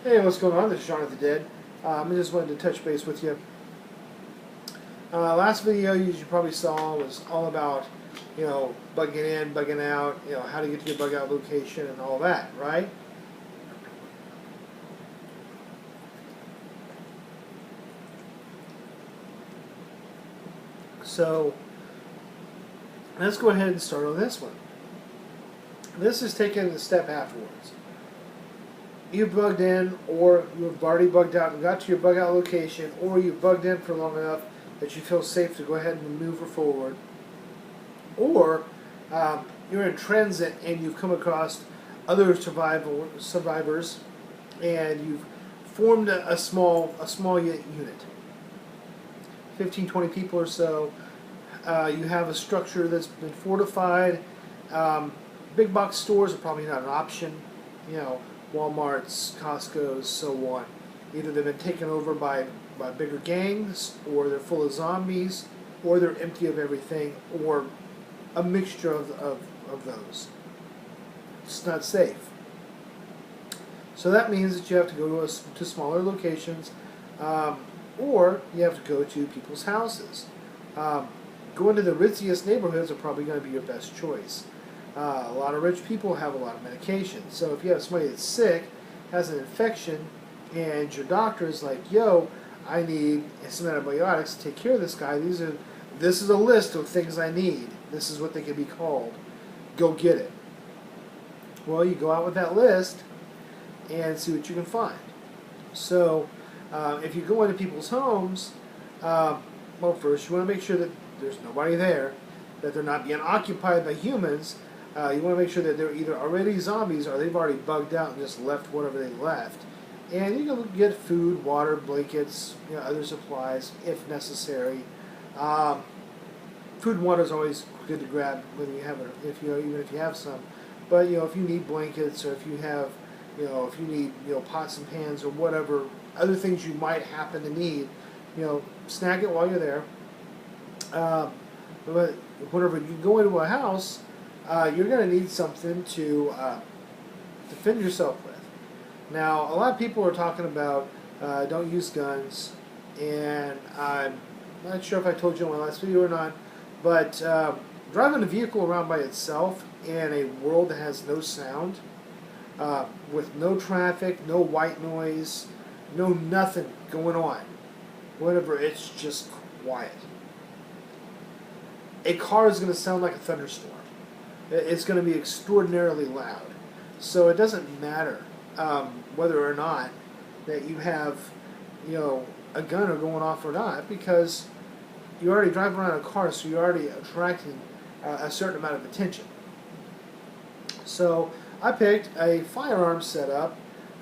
Hey, what's going on? This is Shaun Ofthedead. I just wanted to touch base with you. Last video you probably saw was all about, bugging in, bugging out, how to get to your bug out location and all that, right? So, let's go ahead and start on this one. This is taking a step afterwards. You've bugged in, or you've already bugged out and got to your bug out location, or you've bugged in for long enough that you feel safe to go ahead and move forward, or you're in transit and you've come across other survivors, and you've formed a small unit, 15, 20 people or so. You have a structure that's been fortified. Big box stores are probably not an option. Walmart's, Costco's, so on. Either they've been taken over by bigger gangs, or they're full of zombies, or they're empty of everything, or a mixture of those. It's not safe. So that means that you have to go to smaller locations, or you have to go to people's houses. Going to the ritziest neighborhoods are probably going to be your best choice. A lot of rich people have a lot of medication. So if you have somebody that's sick, has an infection, and your doctor is like, yo, I need some antibiotics to take care of this guy. This is a list of things I need. This is what they can be called. Go get it. Well, you go out with that list and see what you can find. So if you go into people's homes, well, first you want to make sure that there's nobody there, that they're not being occupied by humans. You want to make sure that they're either already zombies or they've already bugged out and just left whatever they left. And you can get food, water, blankets, other supplies if necessary. Food and water is always good to grab when you have it, even if you have some. But if you need blankets, or if you have, if you need pots and pans or whatever other things you might happen to need, snag it while you're there. But whenever you go into a house, you're going to need something to defend yourself with. Now, a lot of people are talking about don't use guns, and I'm not sure if I told you in my last video or not, but driving a vehicle around by itself in a world that has no sound, with no traffic, no white noise, no nothing going on, whatever, it's just quiet. A car is going to sound like a thunderstorm. It's going to be extraordinarily loud. So it doesn't matter whether or not that you have, a gun going off or not, because you already drive around a car, so you're already attracting a certain amount of attention. So I picked a firearm setup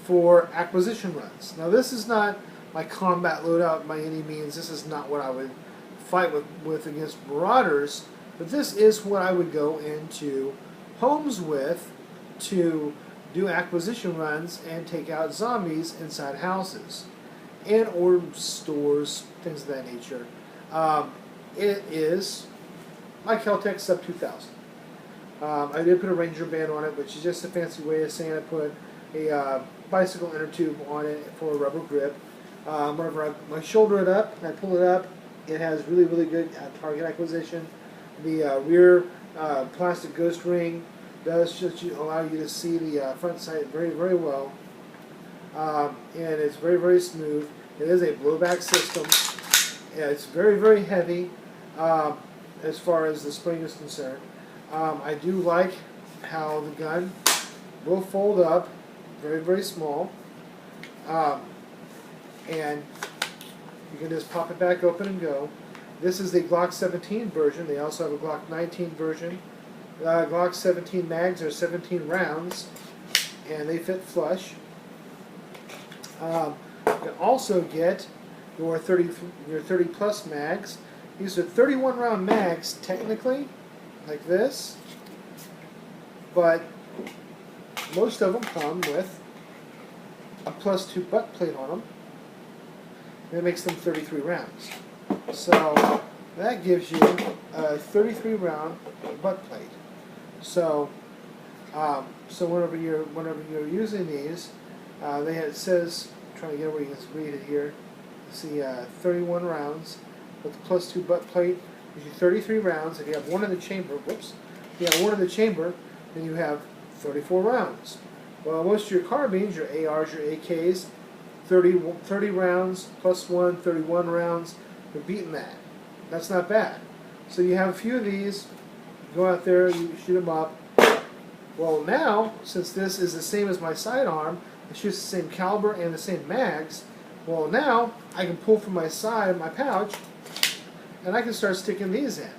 for acquisition runs. Now this is not my combat loadout by any means. This is not what I would fight with against marauders, but this is what I would go into homes with to do acquisition runs and take out zombies inside houses and or stores, things of that nature. It is my Kel-Tec Sub 2000. I did put a Ranger band on it, which is just a fancy way of saying I put a bicycle inner tube on it for a rubber grip. Whenever I shoulder it up and I pull it up, it has really, really good target acquisition. The rear plastic ghost ring does just allow you to see the front sight very, very well. And it's very, very smooth. It is a blowback system. Yeah, it's very, very heavy as far as the spring is concerned. I do like how the gun will fold up, very, very small. And you can just pop it back open and go. This is the Glock 17 version. They also have a Glock 19 version. Glock 17 mags are 17 rounds, and they fit flush. You can also get your 30 plus mags. These are 31 round mags technically, like this, but most of them come with a +2 butt plate on them. And it makes them 33 rounds. So that gives you a 33 round butt plate. So whenever you're using these, It says, I'm trying to get where you can read it here. You see 31 rounds with the +2 butt plate. Gives you 33 rounds. If you have one in the chamber, whoops, if you have one in the chamber, then you have 34 rounds. Well, most of your carbines, your ARs, your AKs, 30 rounds +1, 31 rounds. You're beating that. That's not bad. So you have a few of these. Go out there, you shoot them up. Well, now, since this is the same as my sidearm, it shoots the same caliber and the same mags. Well, now I can pull from my side, my pouch, and I can start sticking these in.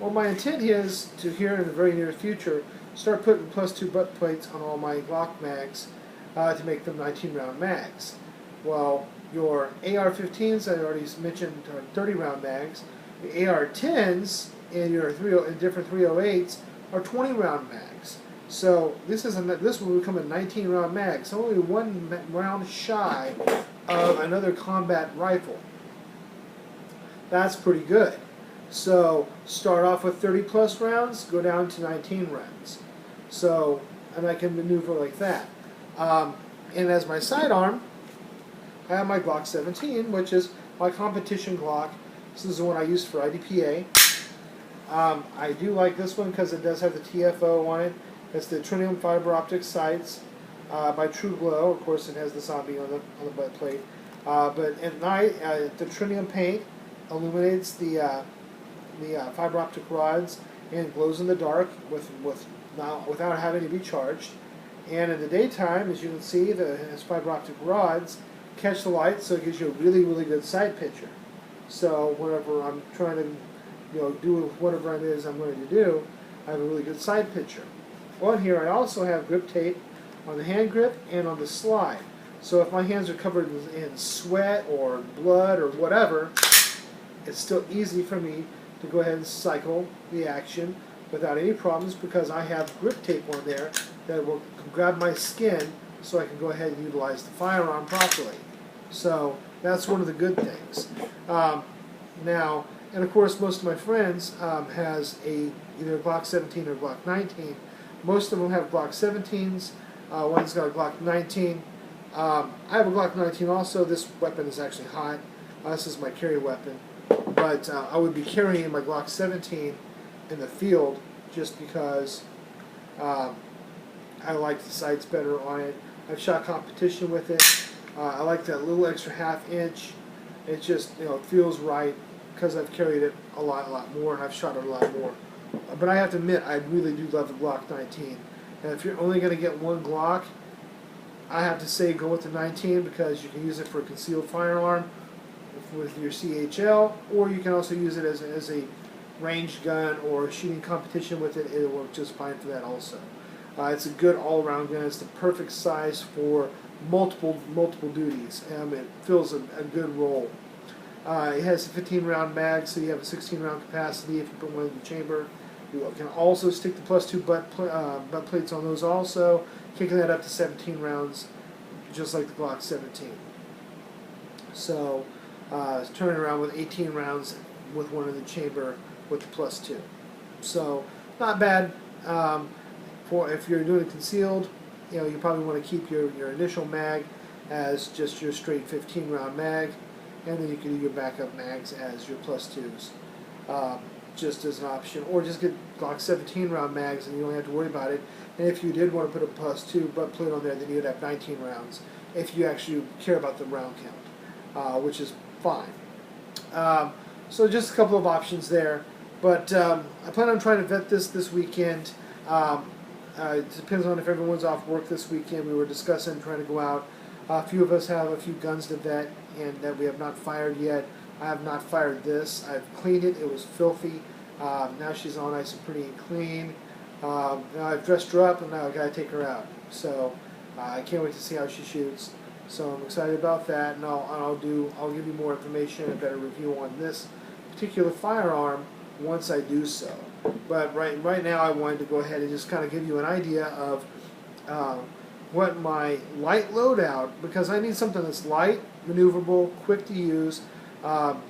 Well, my intent is to, here in the very near future, start putting +2 butt plates on all my Glock mags to make them 19-round mags. Well, your AR-15s, I already mentioned, are 30-round mags. The AR-10s and your different 308s are 20-round mags. So this will become a 19-round mag. So only one round shy of another combat rifle. That's pretty good. So start off with 30+ rounds, go down to 19 rounds. So, and I can maneuver like that. And as my sidearm, I have my Glock 17, which is my competition Glock. This is the one I use for IDPA. I do like this one because it does have the TFO on it. It's the Tritium fiber optic sights by True Glow. Of course, it has the zombie on the butt plate. But at night, the Tritium paint illuminates the fiber optic rods and glows in the dark without having to be charged. And in the daytime, as you can see, the fiber optic rods catch the light, so it gives you a really, really good sight picture. So whenever I'm trying to, do whatever it is I'm going to do, I have a really good sight picture. On here, I also have grip tape on the hand grip and on the slide. So if my hands are covered in sweat or blood or whatever, it's still easy for me to go ahead and cycle the action without any problems because I have grip tape on there that will grab my skin so I can go ahead and utilize the firearm properly. So that's one of the good things. Now, and of course most of my friends has either a Glock 17 or Glock 19. Most of them have Glock 17s. One's got a Glock 19. I have a Glock 19 also. This weapon is actually hot. This is my carry weapon. But I would be carrying my Glock 17 in the field just because I like the sights better on it. I've shot competition with it. I like that little extra ½ inch. It just feels right because I've carried it a lot more, and I've shot it a lot more. But I have to admit, I really do love the Glock 19. And if you're only going to get one Glock, I have to say go with the 19 because you can use it for a concealed firearm with your CHL, or you can also use it as a ranged gun or shooting competition with it. It'll work just fine for that also. It's a good all-around gun. It's the perfect size for multiple duties. It fills a good role. It has a 15-round mag, so you have a 16-round capacity if you put one in the chamber. You can also stick the +2 butt plates on those also, kicking that up to 17 rounds, just like the Glock 17. So, turning around with 18 rounds with one in the chamber with the +2. So, not bad. For if you're doing it concealed, you probably want to keep your initial mag as just your straight 15-round mag, and then you can do your backup mags as your +2s, just as an option, or just get Glock 17-round mags and you don't have to worry about it. And if you did want to put a +2 butt plate on there, then you'd have 19 rounds if you actually care about the round count, which is fine. So just a couple of options there, but I plan on trying to vet this weekend. It depends on if everyone's off work this weekend. We were discussing trying to go out. A few of us have a few guns to vet and that we have not fired yet. I have not fired this. I've cleaned it. It was filthy. Now she's all nice and pretty and clean. Now I've dressed her up and now I've got to take her out. So I can't wait to see how she shoots. So I'm excited about that, and I'll give you more information, a better review on this particular firearm once I do so. But right now I wanted to go ahead and just kind of give you an idea of what my light loadout, because I need something that's light, maneuverable, quick to use,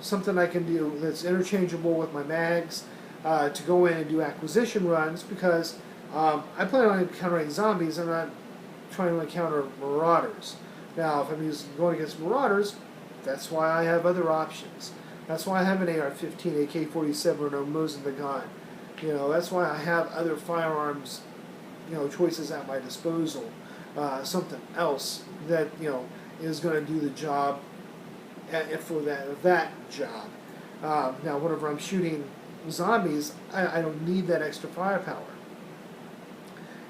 something I can do that's interchangeable with my mags to go in and do acquisition runs, because I plan on encountering zombies. I'm not trying to encounter marauders. Now, if I'm going against marauders, that's why I have other options. That's why I have an AR-15, AK-47, or no Mosin the gun. That's why I have other firearms, choices at my disposal. Something else that is going to do the job for that job. Now, whenever I'm shooting zombies, I don't need that extra firepower,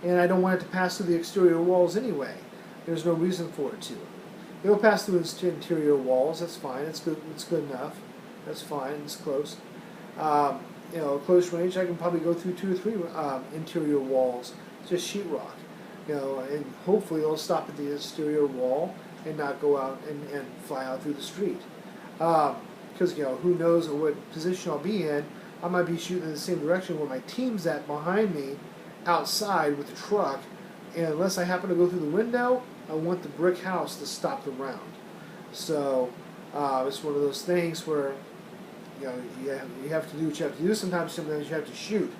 and I don't want it to pass through the exterior walls anyway. There's no reason for it to. It'll pass through its interior walls. That's fine. It's good. It's good enough. That's fine. It's close. Close range, I can probably go through 2 or 3 interior walls, just sheetrock. And hopefully it'll stop at the exterior wall and not go out and fly out through the street. Because who knows what position I'll be in. I might be shooting in the same direction where my team's at behind me, outside with the truck, and unless I happen to go through the window, I want the brick house to stop the round. So it's one of those things where you have to do what you have to do. Sometimes you have to shoot,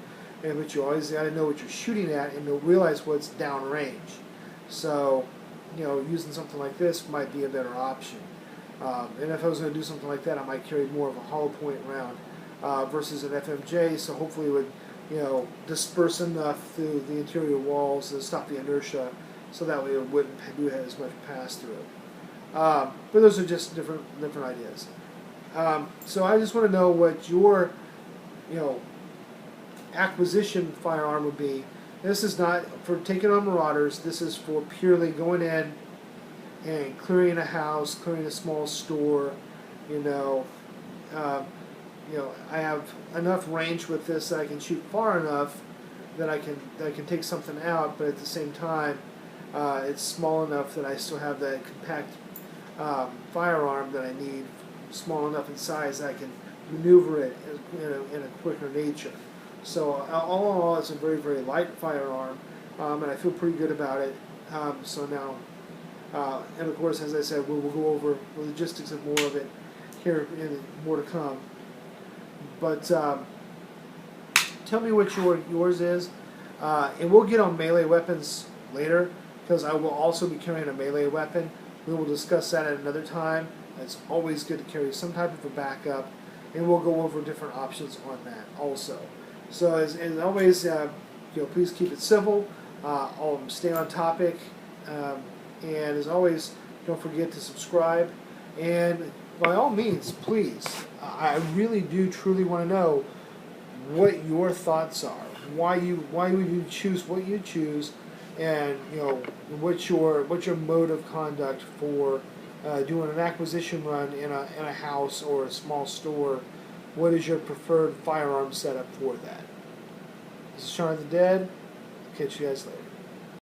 but you always got to know what you're shooting at and you'll realize what's downrange. So using something like this might be a better option. And if I was going to do something like that, I might carry more of a hollow point round versus an FMJ. So hopefully it would disperse enough through the interior walls to stop the inertia, so that way it wouldn't do as much pass through. But those are just different ideas. So I just want to know what your acquisition firearm would be. This is not for taking on marauders. This is for purely going in and clearing a house, clearing a small store. I have enough range with this that I can shoot far enough that I can take something out, but at the same time, it's small enough that I still have that compact firearm that I need, small enough in size that I can maneuver it in a quicker nature. So all in all, it's a very, very light firearm, and I feel pretty good about it. So now, and of course, as I said, we'll go over the logistics of more of it here, and more to come. But tell me what yours is, and we'll get on melee weapons later, because I will also be carrying a melee weapon. We will discuss that at another time. It's always good to carry some type of a backup, and we'll go over different options on that also. So as always, please keep it civil. Stay on topic, and as always, don't forget to subscribe. And by all means, please, I really do truly want to know what your thoughts are. Why would you choose what you choose, and what's your mode of conduct for doing an acquisition run in a house or a small store. What is your preferred firearm setup for that? This is Shaun of the Dead. Catch you guys later.